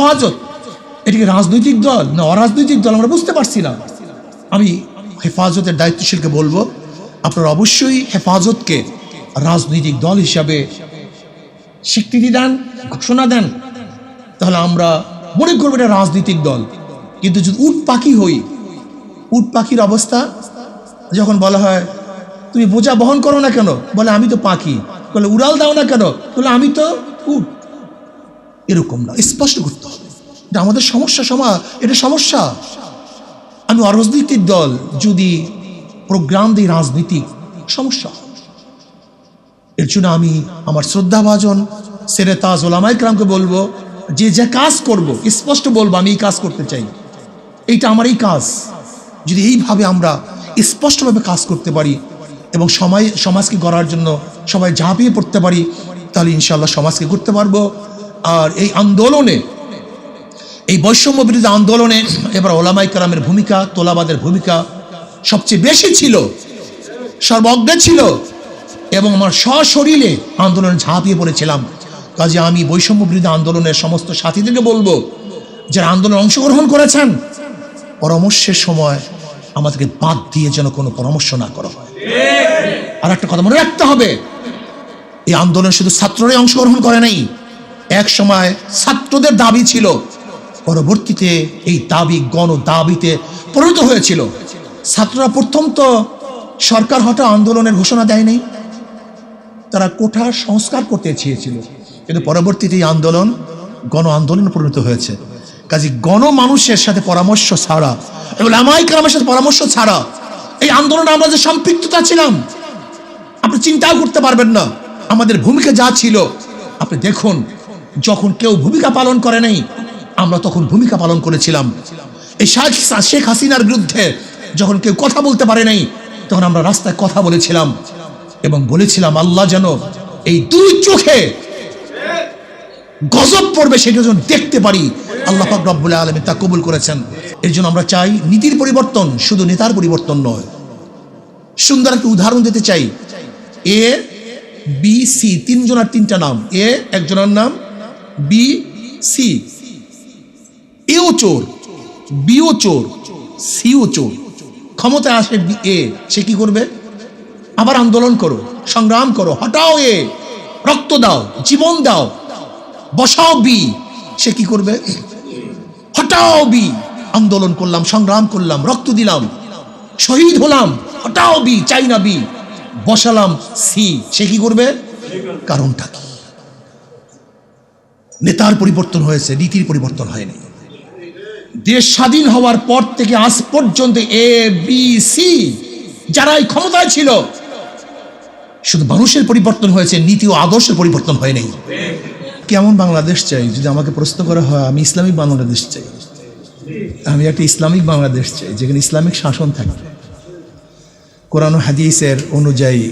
হেফাজত, এটিকে রাজনৈতিক দল না অরাজনৈতিক দল আমরা বুঝতে পারছি না। আমি হেফাজতের দায়িত্বশীলকে বলবো, আপনারা অবশ্যই হেফাজতকে রাজনৈতিক দল হিসাবে স্বীকৃতি দেন, ঘোষণা দেন, তাহলে আমরা মনে করবো এটা রাজনৈতিক দল। কিন্তু যদি উট পাখি হই, উট পাখির অবস্থা যখন বলা হয় তুমি বোঝা বহন করো না কেন, বলে আমি তো পাখি, বলে উড়াল দাও না কেন, বলে আমি তো উট। এরকম না, স্পষ্ট করতে হবে এটা আমাদের সমস্যা, এটা সমস্যা। আমি অরাজনৈতিক দল যদি প্রোগ্রাম দিই রাজনৈতিক, সমস্যা। এর জন্য আমি আমার শ্রদ্ধাভাজন সেরে তাজ ওলামায়ে কেরামকে বলবো, যে কাজ করব স্পষ্ট বলবো আমি এই কাজ করতে চাই, এইটা আমার এই কাজ। যদি এইভাবে আমরা স্পষ্টভাবে কাজ করতে পারি এবং সমাজকে গড়ার জন্য সবাই ঝাঁপিয়ে পড়তে পারি, তাহলে ইনশাআল্লাহ সমাজকে করতে পারবো। আর এই আন্দোলনে, এই বৈষম্য বিরোধী আন্দোলনে এবার ওলামায়ে কেরামের ভূমিকা, তোলাবাদের ভূমিকা সবচেয়ে বেশি ছিল, সর্বজ্ঞ ছিল, এবং আমার সশরীরে আন্দোলনে ঝাঁপিয়ে পড়েছিলাম। কাজে আমি বৈষম্য বিরোধী আন্দোলনের সমস্ত সাথীদেরকে বলবো, যারা আন্দোলনে অংশগ্রহণ করেছেন, পরামর্শের সময় আমাদেরকে বাদ দিয়ে যেন কোনো পরামর্শ না করা হয়। আর একটা কথা মনে রাখতে হবে, এই আন্দোলনে শুধু ছাত্ররাই অংশগ্রহণ করে নাই। এক সময় ছাত্রদের দাবি ছিল, পরবর্তীতে এই দাবি গণ দাবিতে পরিণত হয়েছিল। ছাত্ররা প্রথম তো সরকার হঠাৎ আন্দোলনের ঘোষণা দেয় নাই, তারা কোঠা সংস্কার করতে চেয়েছিল, কিন্তু পরবর্তীতে এই আন্দোলন গণ আন্দোলনে পরিণত হয়েছে। কাজে গণমানুষের সাথে পরামর্শ ছাড়া, ওলামায়ে কেরামের সাথে পরামর্শ ছাড়া এই আন্দোলনে আমরা যে সম্পৃক্ততা ছিলাম, আপনি চিন্তাও করতে পারবেন না আমাদের ভূমিকা যা ছিল। আপনি দেখুন, যখন কেউ ভূমিকা পালন করে নাই, আমরা তখন ভূমিকা পালন করেছিলাম। এই শেখ হাসিনার বিরুদ্ধে যখন কেউ কথা বলতে পারে নাই, তখন আমরা রাস্তায় কথা বলেছিলাম এবং বলেছিলাম আল্লাহ যেন এই দুই চোখে গজব পড়বে সেটা যেন দেখতে পারি। আল্লাহ পাক রব্বুল আলামিন তা কবুল করেছেন। এর জন্য আমরা চাই নীতির পরিবর্তন, শুধু নেতার পরিবর্তন নয়। সুন্দর একটা উদাহরণ দিতে চাই। এ বি সি, তিনজনের তিনটা নাম। এ একজনের নাম, বি সি। এও চোর, বিও চোর, সিও চোর। ক্ষমতায় আসে এ, সে কি করবে? আবার আন্দোলন করো, সংগ্রাম করো, হটাও এ, রক্ত দাও, জীবন দাও, বসাও বি। সে কি করবে? হটাও বি। আন্দোলন করলাম, সংগ্রাম করলাম, রক্ত দিলাম, শহীদ হলাম, হটাও বি, চাই না বি, বসালাম সি। সে কি করবে? কারণটা কি? নেতার পরিবর্তন হয়েছে, নীতির পরিবর্তন হয়নি। দেশ স্বাধীন হওয়ার পর থেকে আজ পর্যন্ত এ বি সি যারা এই ক্ষমতায় ছিল, শুধু মানুষের পরিবর্তন হয়েছে, নীতি ও আদর্শের পরিবর্তন হয় নাই। কেমন বাংলাদেশ চাই? যদি আমাকে প্রশ্ন করা হয়, আমি ইসলামিক বাংলাদেশ চাই। আমি একটা ইসলামিক বাংলাদেশ চাই, যেখানে ইসলামিক শাসন থাকবে, কোরআন ও হাদিসের অনুযায়ী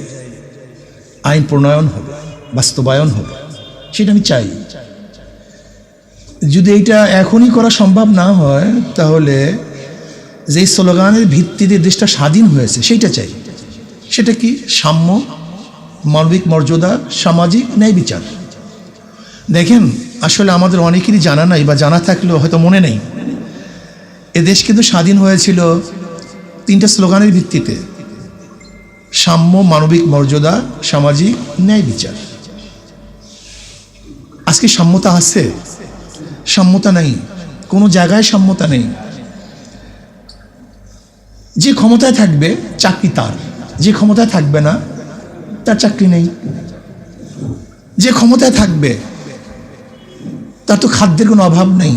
আইন প্রণয়ন হবে, বাস্তবায়ন হবে, সেটা আমি চাই। যদি এইটা এখনই করা সম্ভব না হয়, তাহলে যেই স্লোগানের ভিত্তিতে দেশটা স্বাধীন হয়েছে সেইটা চাই। সেটা কি? সাম্য, মানবিক মর্যাদা, সামাজিক ন্যায় বিচার। দেখেন, আসলে আমাদের অনেকেরই জানা নাই, বা জানা থাকলেও হয়তো মনে নেই। এ দেশ কিন্তু স্বাধীন হয়েছিল তিনটা স্লোগানের ভিত্তিতে: সাম্য, মানবিক মর্যাদা, সামাজিক ন্যায় বিচার। আজকে সাম্যতা আছে? সাম্যতা নেই, কোনো জায়গায় সাম্যতা নেই। যে ক্ষমতায় থাকবে চাকরি তার, যে ক্ষমতায় থাকবে না তার চাকরি নেই। যে ক্ষমতায় থাকবে তার তো খাদ্যের কোনো অভাব নেই।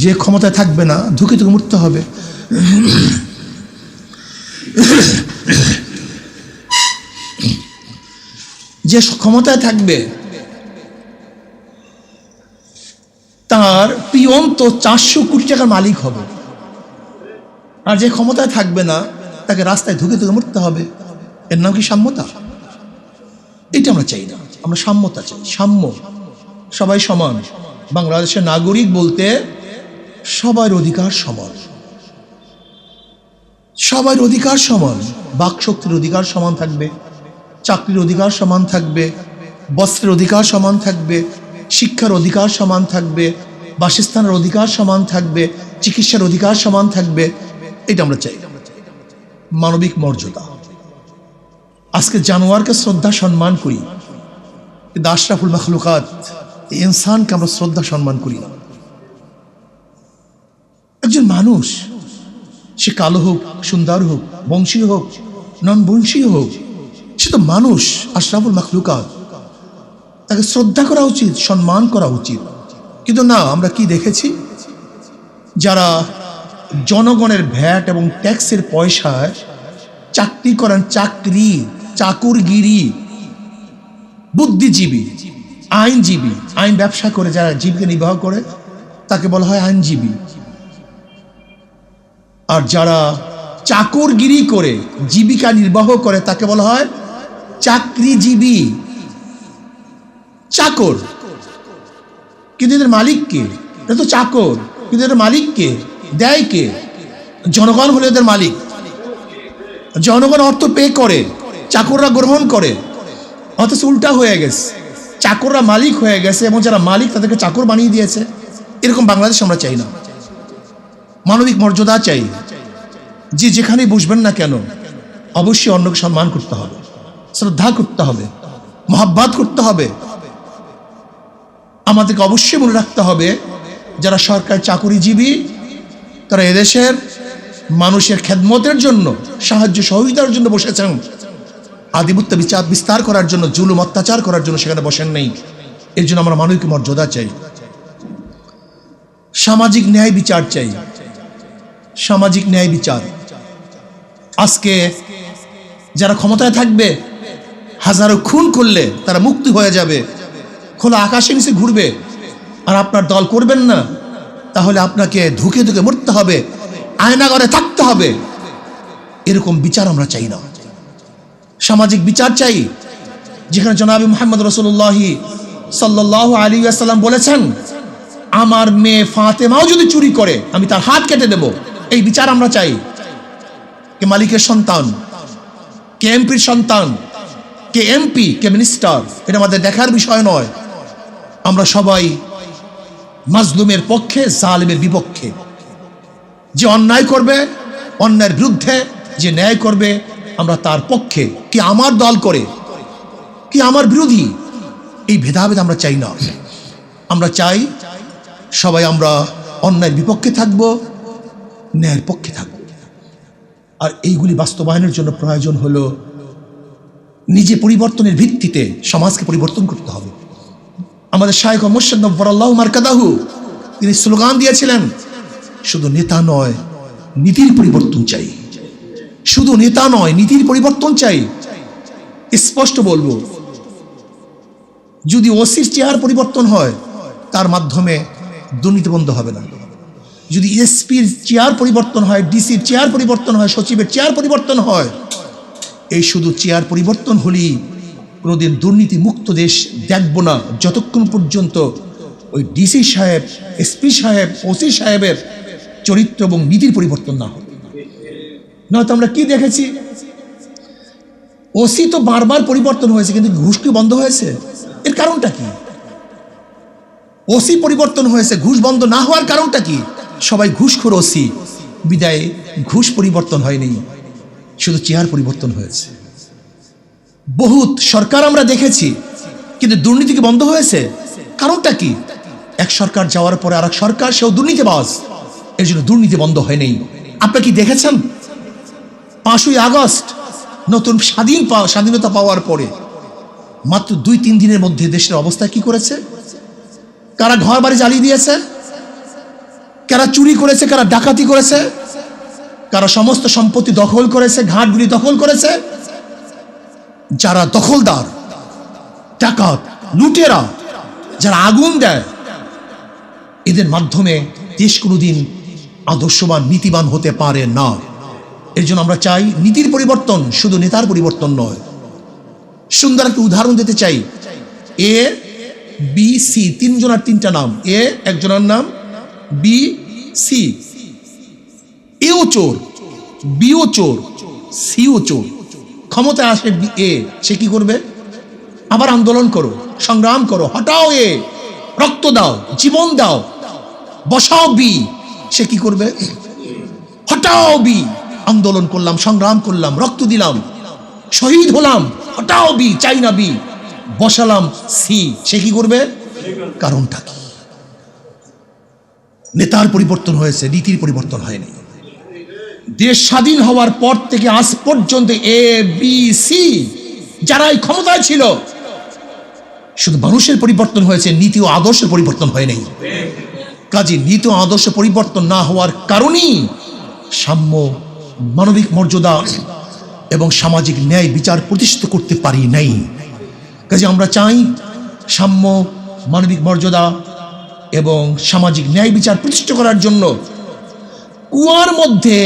যে ক্ষমতায় থাকবে না ধুকে ধুকে মরতে হবে। যে ক্ষমতায় থাকবে তার পিয়ন তো 400 কোটি টাকার মালিক হবে, আর যে ক্ষমতায় থাকবে না তাকে রাস্তায় ধুকে ধুকে মরতে হবে। এর নাম কি সাম্যতা? এটা আমরা চাই না, আমরা সাম্যতা চাই। সাম্য, সবাই সমান। বাংলাদেশের নাগরিক বলতে সবার অধিকার সমান, সবার অধিকার সমান। বাকশক্তির অধিকার সমান থাকবে, চাকরির অধিকার সমান থাকবে, বস্ত্রের অধিকার সমান থাকবে, শিক্ষার অধিকার সমান থাকবে, বাসস্থানের অধিকার সমান থাকবে, চিকিৎসার অধিকার সমান থাকবে। এটা আমরা চাই। মানবিক মর্যাদা। আজকে জানোয়ারকে শ্রদ্ধা সম্মান করি, কিন্তু আশরাফুল মাখলুকাত ইনসানকে আমরা শ্রদ্ধা সম্মান করি না। একজন মানুষ, সে কালো হোক, সুন্দর হোক, বংশীয় হোক, নন বংশীয় হোক, সে তো মানুষ, আশরাফুল মাখলুকাত। তাকে শ্রদ্ধা করা উচিত, সম্মান করা উচিত। কিন্তু না, আমরা কি দেখেছি, যারা জনগণের ভ্যাট এবং ট্যাক্সের পয়সায় চাকরি করেন, চাকরি, চাকুরগিরি, বুদ্ধিজীবী, আইনজীবী, আইন ব্যবসা করে যারা জীবিকা নির্বাহ করে তাকে বলা হয় আইনজীবী। আর যারা চাকুরগিরি করে জীবিকা নির্বাহ করে তাকে বলা হয় চাকরিজীবী। চাকর, কিন্তু এদের মালিক কে? এটা তো চাকর, কিন্তু এদের মালিক কে? দেয় কে? জনগণ হলে এদের মালিক। জনগণ অর্থ পে করে, চাকররা গ্রহণ করে। অথচ উল্টা হয়ে গেছে, চাকররা মালিক হয়ে গেছে এবং যারা মালিক তাদেরকে চাকর বানিয়ে দিয়েছে। এরকম বাংলাদেশ আমরা চাই না। মানবিক মর্যাদা চাই। যে যেখানেই বসবেন না কেন অবশ্যই অন্যকে সম্মান করতে হবে, শ্রদ্ধা করতে হবে, মহাব্বত করতে হবে। আমাদেরকে অবশ্যই মনে রাখতে হবে, যারা সরকারি চাকরিজীবী তারা এদেশের মানুষের খেদমতের জন্য, সাহায্য সহযোগিতার জন্য বসেছেন। আধিপত্য বিচার বিস্তার করার জন্য, জুলুম অত্যাচার করার জন্য সেখানে বসেন নেই। এর জন্য আমরা মানবিক মর্যাদা চাই। সামাজিক ন্যায় বিচার চাই। সামাজিক ন্যায় বিচার। আজকে যারা ক্ষমতায় থাকবে, হাজারো খুন করলে তারা মুক্তি হয়ে যাবে, খোলা আকাশের নিচে ঘুরবে, আর আপনার দল করবেন না, তাহলে আপনাকে ধুকে ধুকে মরতে হবে, আয়নাঘরে থাকতে হবে। এরকম বিচার আমরা চাই না। সামাজিক বিচার চাই, যেখানে জনাবে মুহাম্মদ রাসূলুল্লাহি সাল্লাল্লাহু আলাইহি ওয়াসাল্লাম বলেছেন, আমার মেয়ে ফাতেমাও যদি চুরি করে আমি তার হাত কেটে দেব। এই বিচার আমরা চাই। কে মালিকের সন্তান, কে এমপির সন্তান, কে এমপি, কে মিনিস্টার, এটা আমাদের দেখার বিষয় নয়। আমরা সবাই মাজলুমের পক্ষে, জালিমের বিপক্ষে। যে অন্যায় করবে অন্যায়ের বিরুদ্ধে, যে ন্যায় করবে আমরা তার পক্ষে। কি আমার দল করে, কি আমার বিরোধী, এই ভেদাভেদ আমরা চাই না। আমরা চাই সবাই আমরা অন্যায়ের বিপক্ষে থাকব, ন্যায়ের পক্ষে থাকব। আর এইগুলি বাস্তবায়নের জন্য প্রয়োজন হলো নিজে পরিবর্তনের ভিত্তিতে সমাজকে পরিবর্তন করতে হবে। আমাদের শায়খ মুর্শিদ নব্বরাল্লাহু মারকাদাহু তিনি স্লোগান দিয়েছিলেন, শুধু নেতা নয় নীতির পরিবর্তন চাই। শুধু নেতা নয় নীতির পরিবর্তন চাই। স্পষ্ট বলবো, যদি ওসির চেয়ার পরিবর্তন হয় তার মাধ্যমে দুর্নীতি বন্ধ হবে না। যদি এসপির চেয়ার পরিবর্তন হয়, ডিসির চেয়ার পরিবর্তন হয়, সচিবের চেয়ার পরিবর্তন হয়, এই শুধু চেয়ার পরিবর্তন হলেই কোনোদিন দুর্নীতি মুক্ত দেশ দেখব না, যতক্ষণ পর্যন্ত ওই ডিসি সাহেব, এসপি সাহেব, ওসি সাহেবের চরিত্র এবং নীতির পরিবর্তন না হবে। নয়তো আমরা কি দেখেছি, ওসি তো বারবার পরিবর্তন হয়েছে কিন্তু ঘুষ কি বন্ধ হয়েছে? এর কারণটা কি? ওসি পরিবর্তন হয়েছে, ঘুষ বন্ধ না হওয়ার কারণটা কি? সবাই ঘুষখোর ওসি, বিদায় ঘুষ পরিবর্তন হয়নি, শুধু চেয়ার পরিবর্তন হয়েছে। বহুত সরকার আমরা দেখেছি কিন্তু দুর্নীতি কি বন্ধ হয়েছে? কারণটা কি? এক সরকার যাওয়ার পরে আর এক সরকার, সেও দুর্নীতিবাজ, এর জন্য দুর্নীতি বন্ধ হয়নি। আপনারা কি দেখেছেন 5ই আগস্ট নতুন স্বাধীনতা পাওয়ার পরে মাত্র 2-3 দিনের মধ্যে দেশের অবস্থা কি করেছে? কারা ঘর বাড়ি জ্বালিয়ে দিয়েছে, কারা চুরি করেছে, কারা ডাকাতি করেছে, কারা সমস্ত সম্পত্তি দখল করেছে, ঘাটগুলি দখল করেছে। যারা দখলদার, ডাকাত, লুটেরা, যারা আগুন দেয়, এদের মাধ্যমে দেশ কোনোদিন আদর্শবান নীতিবান হতে পারে না। এর জন্য আমরা চাই নীতির পরিবর্তন, শুধু নেতার পরিবর্তন নয়। সুন্দর একটা উদাহরণ দিতে চাই। এ বি সি, 3 জনের 3টা নাম। এ একজনের নাম, বি সি। এও চোর, বিও চোর, সিও চোর। ক্ষমতায় আসে এ, সে কি করবে? আবার আন্দোলন করো, সংগ্রাম করো, হটাও এ, রক্ত দাও, জীবন দাও, বসাও বি, সে কি করবে? হটাও বি। আন্দোলন করলাম, সংগ্রাম করলাম, রক্ত দিলাম, শহীদ হলাম, হটাও বি, চাই না বি, বসালাম সি, সে কি করবে? কারণটা কি? নেতার পরিবর্তন হয়েছে, নীতির পরিবর্তন হয়নি। দেশ স্বাধীন হওয়ার পর থেকে আজ পর্যন্ত এ বি সি যারাই ক্ষমতায় ছিল, শুধু মানুষের পরিবর্তন হয়েছে, নীতি ও আদর্শের পরিবর্তন হয় নাই। কাজে নীতি ও আদর্শ পরিবর্তন না হওয়ার কারণেই সাম্য, মানবিক মর্যাদা এবং সামাজিক ন্যায় বিচার প্রতিষ্ঠিত করতে পারি নাই। কাজে আমরা চাই সাম্য, মানবিক মর্যাদা এবং সামাজিক ন্যায় বিচার প্রতিষ্ঠা করার জন্য কুয়ার মধ্যে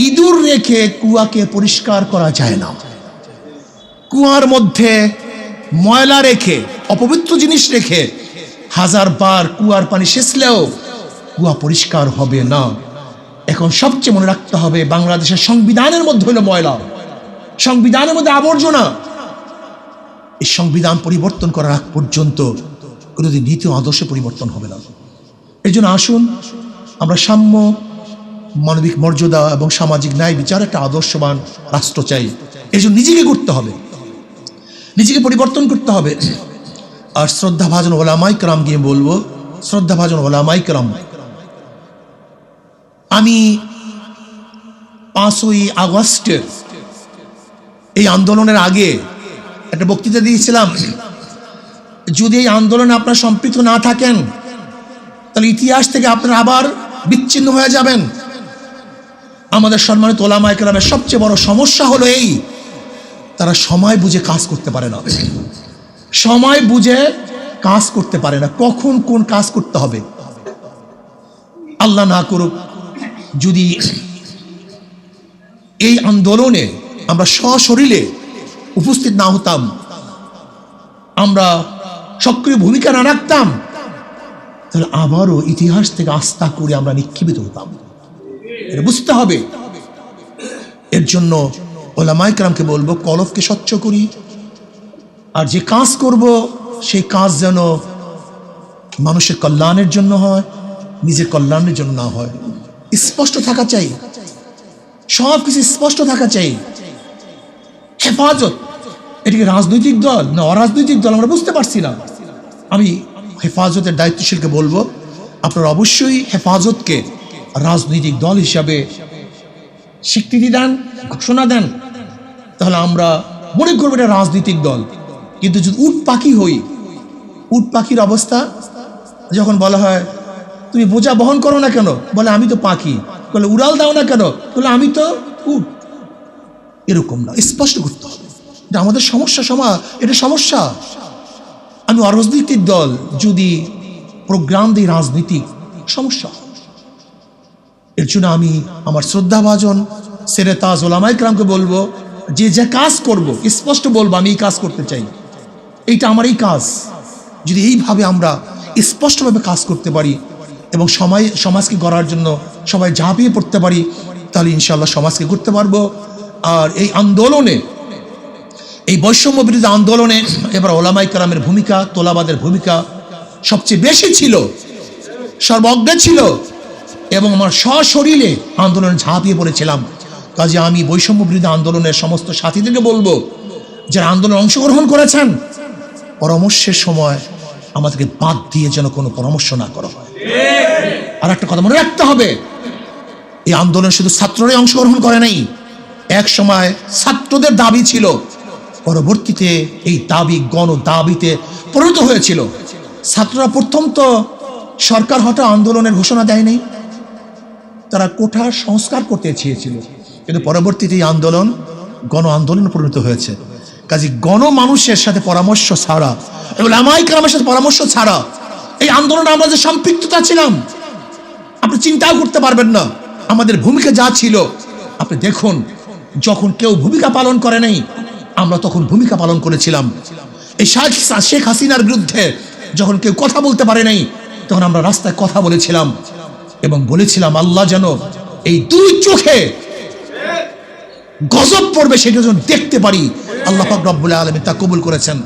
ইঁদুর রেখে কুয়াকে পরিষ্কার করা যায় না। কুয়ার মধ্যে ময়লা রেখে, অপবিত্র জিনিস রেখে হাজারবার কুয়ার পানি সেচলেও কুয়া পরিষ্কার হবে না। এখন সবচেয়ে মনে রাখতে হবে, বাংলাদেশের সংবিধানের মধ্যে হলো ময়লা, সংবিধানের মধ্যে আবর্জনা। এই সংবিধান পরিবর্তন করার আগ পর্যন্ত কোনোদিন নীতি ও আদর্শ পরিবর্তন হবে না। এই জন্য আসুন আমরা সাম্য, মানবিক মর্যাদা এবং সামাজিক ন্যায় বিচার একটা আদর্শবান রাষ্ট্র চাই। এই জন্য নিজেকে করতে হবে, নিজেকে পরিবর্তন করতে হবে। আর শ্রদ্ধাভাজন ওলামায়ে কেরাম গিয়ে বলবো, শ্রদ্ধাভাজন ওলামায়ে কেরাম, আমি 5ই আগস্টের এই আন্দোলনের আগে একটা বক্তৃতা দিয়েছিলাম, যদি এই আন্দোলনে আপনারা সম্পৃক্ত না থাকেন তাহলে ইতিহাস থেকে আপনারা আবার বিচ্ছিন্ন হয়ে যাবেন। আমাদের সম্মানিত ওলামায়ে কেরামের সবচেয়ে বড় সমস্যা হলো এই, তারা সময় বুঝে কাজ করতে পারে না, সময় বুঝে কাজ করতে পারে না, কখন কোন কাজ করতে হবে। আল্লাহ না করুক যদি এই আন্দোলনে আমরা সশরীরে উপস্থিত না হতাম, আমরা সক্রিয় ভূমিকা না রাখতাম, তাহলে আবারও ইতিহাস থেকে আস্থা করে আমরা নিক্ষিপ্ত হতাম। এটা বুঝতে হবে। এর জন্য ওলামায়ে কেরামকে বলবো, কলবকে স্বচ্ছ করি, আর যে কাজ করব সেই কাজ যেন মানুষের কল্যাণের জন্য হয়, নিজের কল্যাণের জন্য না হয়। স্পষ্ট থাকা চাই, সব কিছু স্পষ্ট থাকা চাই। হেফাজত, এটিকে রাজনৈতিক দল না অরাজনৈতিক দল আমরা বুঝতে পারছি না। আমি হেফাজতের দায়িত্বশীলকে বলবো, আপনারা অবশ্যই হেফাজতকে রাজনৈতিক দল হিসাবে স্বীকৃতি দেন, ঘোষণা দেন, তাহলে আমরা মনে করবো এটা রাজনৈতিক দল। কিন্তু যদি উট পাখি হই, উট পাখির অবস্থা যখন বলা হয় তুমি বোঝা বহন করো না কেন, বলে আমি তো পাখি, বলে উড়াল দাও না কেন, বলে আমি তো উট। এরকম না, স্পষ্ট করতে হবে এটা আমাদের সমস্যা, এটা সমস্যা। আমি অরাজনৈতিক দল যদি প্রোগ্রাম দিই রাজনীতিক, সমস্যা। এর জন্য আমি আমার শ্রদ্ধাভাজন সেরেতাজ ওলামায়ে কেরামকে বলবো, যে যে কাজ করব স্পষ্ট বলবো আমি এই কাজ করতে চাই, এইটা আমার এই কাজ। যদি এইভাবে আমরা স্পষ্টভাবে কাজ করতে পারি এবং সমাজকে গড়ার জন্য সবাই ঝাঁপিয়ে পড়তে পারি, তাহলে ইনশাআল্লাহ সমাজকে করতে পারবো। আর এই আন্দোলনে, এই বৈষম্য বিরোধী আন্দোলনে এবার ওলামায়ে কেরামের ভূমিকা, তোলাবাদের ভূমিকা সবচেয়ে বেশি ছিল, সর্বজ্ঞ ছিল, এবং আমার সশরীরে আন্দোলনে ঝাঁপিয়ে পড়েছিলাম। কাজে আমি বৈষম্য বিরোধী আন্দোলনের সমস্ত সাথীদেরকে বলবো, যারা আন্দোলনে অংশগ্রহণ করেছেন, পরামর্শের সময় আমাদেরকে বাদ দিয়ে যেন কোনো পরামর্শ না করা হয়। আর একটা কথা মনে রাখতে হবে, এই আন্দোলনে শুধু ছাত্ররাই অংশগ্রহণ করে নাই, এক সময় ছাত্রদের দাবি ছিল, পরবর্তীতে এই দাবি গণ দাবিতে পরিণত হয়েছিল। ছাত্ররা প্রথম তো সরকার হঠাৎ আন্দোলনের ঘোষণা দেয়নি, তারা কোঠার সংস্কার করতে চেয়েছিল, কিন্তু পরবর্তীতে এই আন্দোলন গণ আন্দোলনে পরিণত হয়েছে। কাজে গণমানুষের সাথে পরামর্শ ছাড়া, ওলামায়ে কেরামের সাথে পরামর্শ ছাড়া এই আন্দোলনে আমরা যে সম্পৃক্ততা ছিলাম, আপনি চিন্তাও করতে পারবেন না আমাদের ভূমিকা যা ছিল। আপনি দেখুন, যখন কেউ ভূমিকা পালন করে নাই, আমরা তখন ভূমিকা পালন করেছিলাম। এই শেখ হাসিনার বিরুদ্ধে যখন কেউ কথা বলতে পারে নাই, তখন আমরা রাস্তায় কথা বলেছিলাম এবং বলেছিলাম আল্লাহ যেন এই দুই চোখে গজব পড়বে সেটা যেন দেখতে পারি। আল্লাহ পাক রব্বুল আলামিন তা কবুল করেছেন।